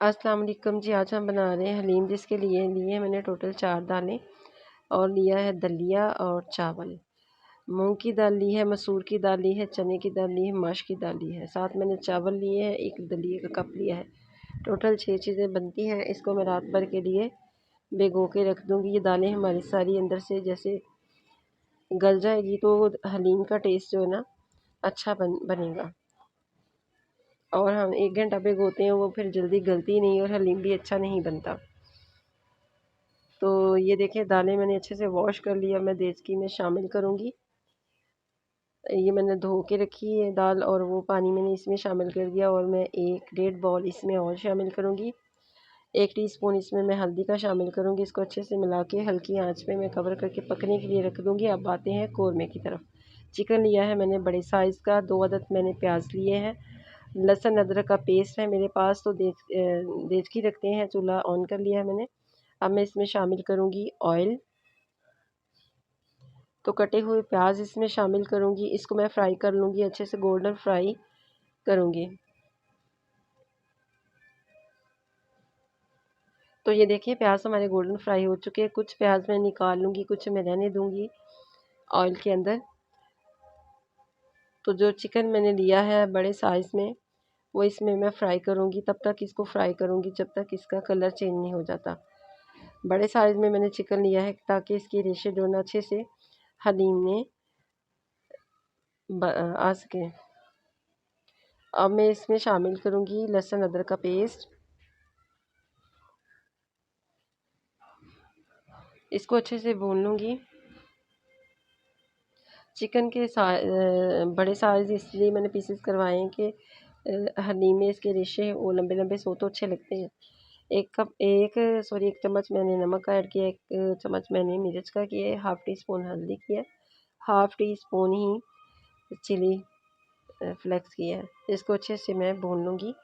अस्सलाम वालेकुम जी। आज हम बना रहे हैं हलीम, जिसके लिए मैंने टोटल 4 दालें और लिया है दलिया और चावल। मूंग की दाल ली है, मसूर की दाल ली है, चने की दाल ली है, माश की दाल ली है, साथ मैंने चावल लिए हैं, एक दलिए का कप लिया है। टोटल 6 चीज़ें बनती हैं। इसको मैं रात भर के लिए भिगो के रख दूँगी। ये दालें हमारी सारी अंदर से जैसे गल जाएगी तो हलीम का टेस्ट जो है ना अच्छा बनेगा। और हम 1 घंटा भिगोते हैं, वो फिर जल्दी गलती नहीं और हलीम भी अच्छा नहीं बनता। तो ये देखिए दालें मैंने अच्छे से वॉश कर लिया। मैं देचकी में शामिल करूँगी। ये मैंने धो के रखी है दाल और वो पानी मैंने इसमें शामिल कर दिया और मैं 1 डेढ़ बॉल इसमें और शामिल करूँगी। 1 टीस्पून इसमें मैं हल्दी का शामिल करूँगी। इसको अच्छे से मिला के हल्की आंच पे मैं कवर करके पकने के लिए रख दूँगी। अब आते हैं कौरमे की तरफ। चिकन लिया है मैंने बड़े साइज़ का, 2 अदद मैंने प्याज लिए हैं, लहसुन अदरक का पेस्ट है मेरे पास। तो देचकी रखते हैं, चूल्हा ऑन कर लिया है मैंने। अब मैं इसमें शामिल करूँगी ऑयल। तो कटे हुए प्याज इसमें शामिल करूँगी। इसको मैं फ्राई कर लूँगी, अच्छे से गोल्डन फ्राई करूँगी। तो ये देखिए प्याज हमारे गोल्डन फ्राई हो चुके हैं। कुछ प्याज मैं निकाल लूँगी, कुछ मैं रहने दूँगी ऑयल के अंदर। तो जो चिकन मैंने लिया है बड़े साइज़ में, वो इसमें मैं फ्राई करूँगी। तब तक इसको फ्राई करूँगी जब तक इसका कलर चेंज नहीं हो जाता। बड़े साइज़ में मैंने चिकन लिया है ताकि इसकी रेशे जो ना अच्छे से हलीम में आ सके। अब मैं इसमें शामिल करूँगी लहसुन अदरक का पेस्ट। इसको अच्छे से भून लूँगी। चिकन के बड़े साइज़ इसलिए मैंने पीसेस करवाए हैं कि हलीम में इसके रेशे वो लंबे लंबे सो तो अच्छे लगते हैं। एक चम्मच मैंने नमक का ऐड किया, 1 चम्मच मैंने मिर्च का किया है, हाफ़ टी स्पून हल्दी किया है, हाफ़ टी स्पून ही चिली फ्लेक्स किया है। इसको अच्छे से मैं भून लूँगी।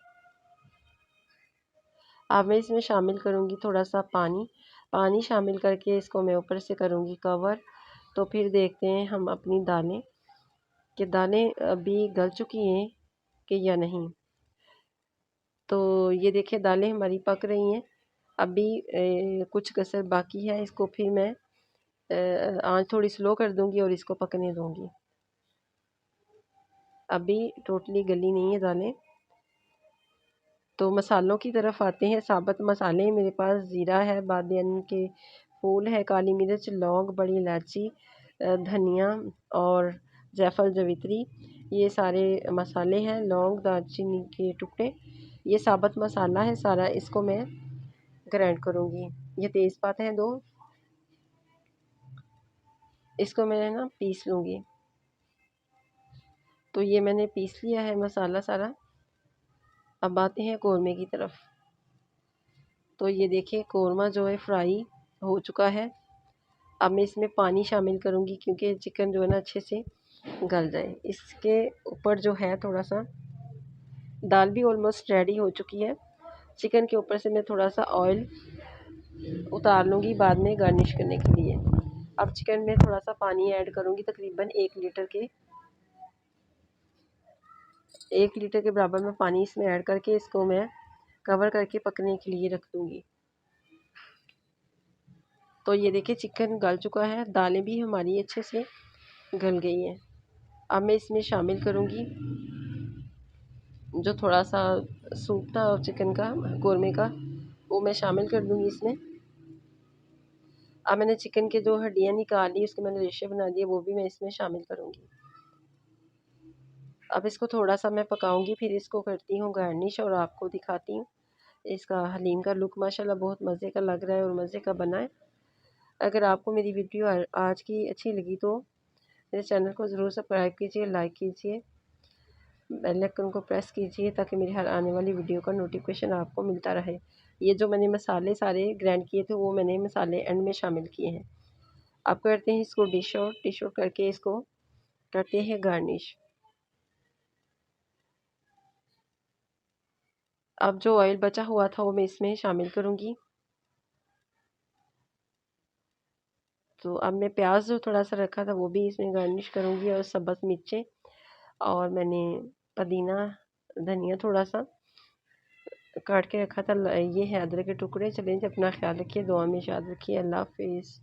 अब मैं इसमें शामिल करूँगी थोड़ा सा पानी शामिल करके इसको मैं ऊपर से करूँगी कवर। तो फिर देखते हैं हम अपनी दालें कि दालें अभी गल चुकी हैं कि या नहीं। तो ये देखिए दालें हमारी पक रही हैं। अभी कुछ कसर बाकी है। इसको फिर मैं आँच थोड़ी स्लो कर दूँगी और इसको पकने दूँगी। अभी टोटली गली नहीं है दालें। तो मसालों की तरफ आते हैं। साबुत मसाले मेरे पास ज़ीरा है, बादियान के फूल है, काली मिर्च, लौंग, बड़ी इलायची, धनिया और जायफल जवित्री, ये सारे मसाले हैं। लौंग, दालचीनी के टुकड़े, ये साबुत मसाला है सारा। इसको मैं ग्राइंड करूँगी। ये तेज़पात हैं 2, इसको मैं ना पीस लूँगी। तो ये मैंने पीस लिया है मसाला सारा। अब आते हैं कौरमे की तरफ। तो ये देखिए कौरमा जो है फ्राई हो चुका है। अब मैं इसमें पानी शामिल करूँगी क्योंकि चिकन जो है ना अच्छे से गल जाए। इसके ऊपर जो है थोड़ा सा दाल भी ऑलमोस्ट रेडी हो चुकी है। चिकन के ऊपर से मैं थोड़ा सा ऑयल उतार लूँगी बाद में गार्निश करने के लिए। अब चिकन में थोड़ा सा पानी ऐड करूँगी, तकरीबन 1 लीटर के बराबर में पानी इसमें ऐड करके इसको मैं कवर करके पकने के लिए रख दूँगी। तो ये देखिए चिकन गल चुका है, दालें भी हमारी अच्छे से गल गई हैं। अब मैं इसमें शामिल करूँगी जो थोड़ा सा सूप था चिकन का कौरमे का, वो मैं शामिल कर दूँगी इसमें। अब मैंने चिकन के जो हड्डियाँ निकाली, उसके मैंने रेशे बना दिए, वो भी मैं इसमें शामिल करूँगी। अब इसको थोड़ा सा मैं पकाऊँगी, फिर इसको करती हूँ गार्निश और आपको दिखाती हूँ। इसका हलीम का लुक माशाल्लाह बहुत मज़े का लग रहा है और मज़े का बना है। अगर आपको मेरी वीडियो आज की अच्छी लगी तो मेरे चैनल को ज़रूर सब्सक्राइब कीजिए, लाइक कीजिए, बेल आइकन को प्रेस कीजिए ताकि मेरी हर आने वाली वीडियो का नोटिफिकेशन आपको मिलता रहे। ये जो मैंने मसाले सारे ग्राइंड किए थे वो मैंने मसाले एंड में शामिल किए हैं। अब करते हैं इसको डिश आउट करके इसको करते हैं गार्निश। अब जो ऑयल बचा हुआ था वो मैं इसमें शामिल करूँगी। तो अब मैं प्याज जो थोड़ा सा रखा था वो भी इसमें गार्निश करूँगी और सब्ज़ मिर्चें और मैंने पुदीना धनिया थोड़ा सा काट के रखा था। ये है अदरक के टुकड़े। चलें जी, अपना ख्याल रखिए, दुआ में याद रखिए। अल्लाह हाफिज़।